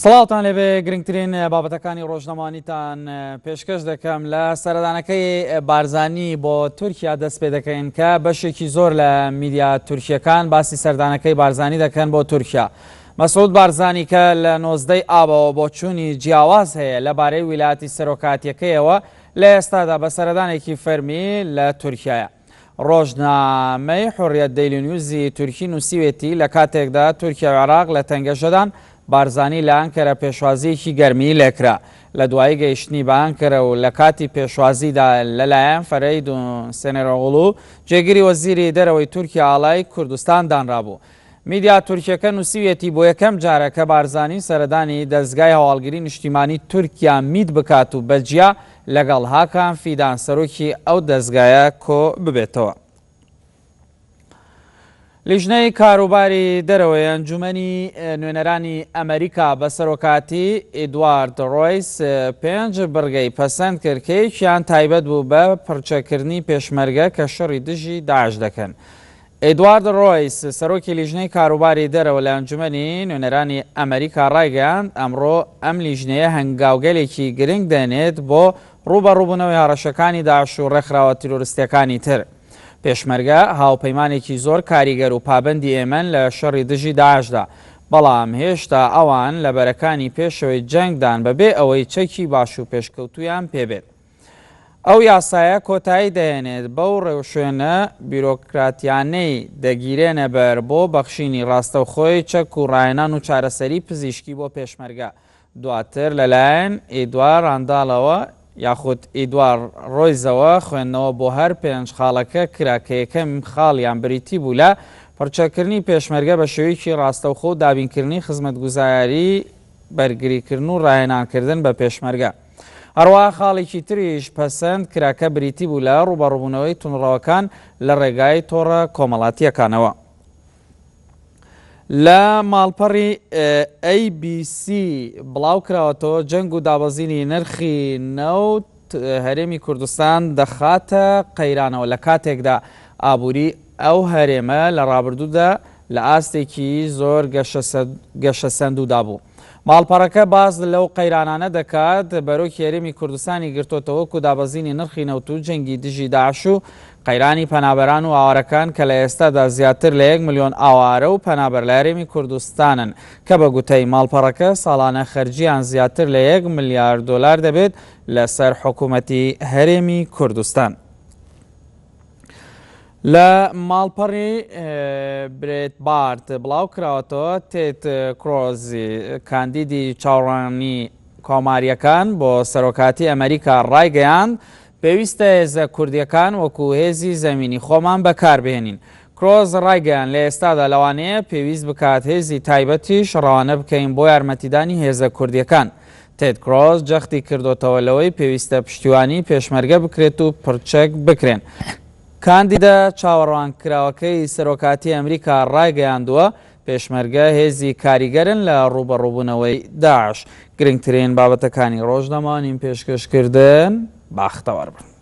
سڵاوتان لێبێ گرنگترین بابەتەکانی ڕۆژنەمانیتان پێشکەش دەکەم لە سەردانەکەی بارزانی بۆ تورکیا دەست پێ دەکەین کە بەشێکی زۆر لە میدیا تورکیەکان باسی سەردانەکەی بارزانی دەکەن بۆ تورکیا. مەسعود بارزانی کە لە 19ی ئابەوە بۆ چوونی جیاواز هەیە لەبارەی ویلایەتی سەرۆکاتیەکەیەوە لە ئێستادا بە سەردانێکی فەرمی لە تورکیایە. ڕۆژنامەی حوڕیەت دەیلی نیوزی تورکی نووسیوێتی لە کاتێکدا تورکیا و عێراق لە تەنگەشەدان بارزانی لە ئەنکەرە پێشوازیەکی گەرمی لێکرا لە دوایی گەیشتنی بە ئەنکەرە و لە کاتی پێشوازیدا لەلایەن فەرەید و سێنێرۆغڵو جێگیری وەزیری دەرەوەی تورکیا ئاڵای کوردستان دانرابوو. میدیا تورکیەکە نووسیوێتی بۆ یەکەم جارە کە بارزانی سەردانی دەستگای هەواڵگری نیشتیمانی تورکیا میت بکات و بەجیا لەگەڵ هاکان فیدان سەرۆکی ئەو دەستگایە کۆ ببێتەوە. لیژنەی کاروباری دەرەوەی ئەنجومەنی نوێنەرانی ئەمریکا بە سەرۆکاتی ئیدوارد ڕۆیس 5 بڕگەی پەسەند کرد کە یەکیان تایبەت بوو بە پڕچەکردنی پێشمەرگە کە شەڕی دژی داعش دەکەن. ئیدوارد ڕۆیس سەرۆکی لیژنەی کاروباری دەرەوە لە ئەنجومەنی نوێنەرانی ئەمریکا ڕایگەیاند ئەمڕۆ ئەم لیژنەیە هەنگاوگەلێکی گرنگ دێنێت بۆ ڕوبەڕووبوونەوەی هەڕەشەکانی داعش و ڕێکخراوە تیرۆریستیەکانی تر. پێشمەرگە هاوپەیمانێکی زۆر کاریگەر و پابەندی ئێمن لە شەڕی دژی داعشدا، بەڵام هێشتا ئەوان لە بەرەکانی پێشەوەی جەنگدان بەبێ ئەوەی چەکی باش و پێشکەوتویان پێبێت. ئەو یاسایە کۆتایی دەهێنێت بەو ڕێوشوێنە بیرۆکراتیانەی دەگیرێنە بەر بۆ بەخشینی ڕاستەوخۆی چەک و ڕایەنان و چارەسەری پزیشکی بۆ پێشمەرگە. دواتر لەلایەن ئیدوار ڕانداڵەوە یاخود ئیدوار ڕۆیزەوە خوێندنەوە بۆ هەر 5 خاڵەکە کرا کە یەکەم خاڵیان بریتی بوو لە پڕچەکردنی پێشمەرگە بە شێوەیەکی ڕاستەوخۆ و دابینکردنی خزمەتگوزاری بەرگریکردن و ڕاهێنانکردن بە پێشمەرگە. هەروەها خاڵێکی تریش پەسەند کراکە بریتی بوو لە ڕوبەڕووبوونەوەی تونڕەوەکان لە ڕێگای تۆڕە کۆمەڵاتیەکانەوە. لە ماڵپەڕی ABC بڵاو کراوەتەوە جەنگ و دابەزینی نرخی نەوت هەرێمی کوردستان دەخاتە قەیرانەوە لە کاتێکدا ئابووری ئەو هەرێمە لە ڕابردوودا لە ئاستێکی زۆر گەشەسەندوودا بوو. ماڵپەڕەکە باز لەو قەیرانانە دەکات بەرۆکی هەرێمی کوردستانی گرتوتەوە و دابەزینی نرخی نەوت و جەنگی دژی داعش و قەیرانی پەنابەران و ئاوارەکان کە لە ئێستادا زیاتر لە 1 ملیۆن ئاوارە و پەنابەر لە هەرێمی کوردستانن کە بە گوتەی ماڵپەڕەکە ساڵانە خەرجیان زیاتر لە 1 ملیار دۆلار دەبێت لەسەر حکوومەتی هەرێمی کوردستان. لە ماڵپەڕی برێتبارت بڵاو کراوەتەوە تێت کرۆزی کاندیدی چاوەڕوانی کۆماریەکان بۆ سەرۆکاتی ئەمریکا ڕایگەیاند پێویستە هێزە کوردیەکان وەکو هێزی زەمینی خۆمان بەکاربهێنین. کرۆز ڕایگەیان لە ئێستادا لەوانەیە پێویست بکات هێزی تایبەتیش ڕەوانە بکەین بۆ یارمەتیدانی هێزە کوردیەکان. تێت کرۆز جەختی کردوتەوە لەوەی پێویستە پشتیوانی پێشمەرگە بکرێت و پڕچەک بکرێن. کاندیدا چاوەڕوانکراوەکەی سەرۆکاتی ئەمریکا ڕایگەیاندووە پێشمەرگە هێزی کاریگەرن لە ڕوبەڕووبوونەوەی داعش. گرنگترین بابەتەکانی ڕۆژنەمانین پێشکەشکردن باختەوەربن.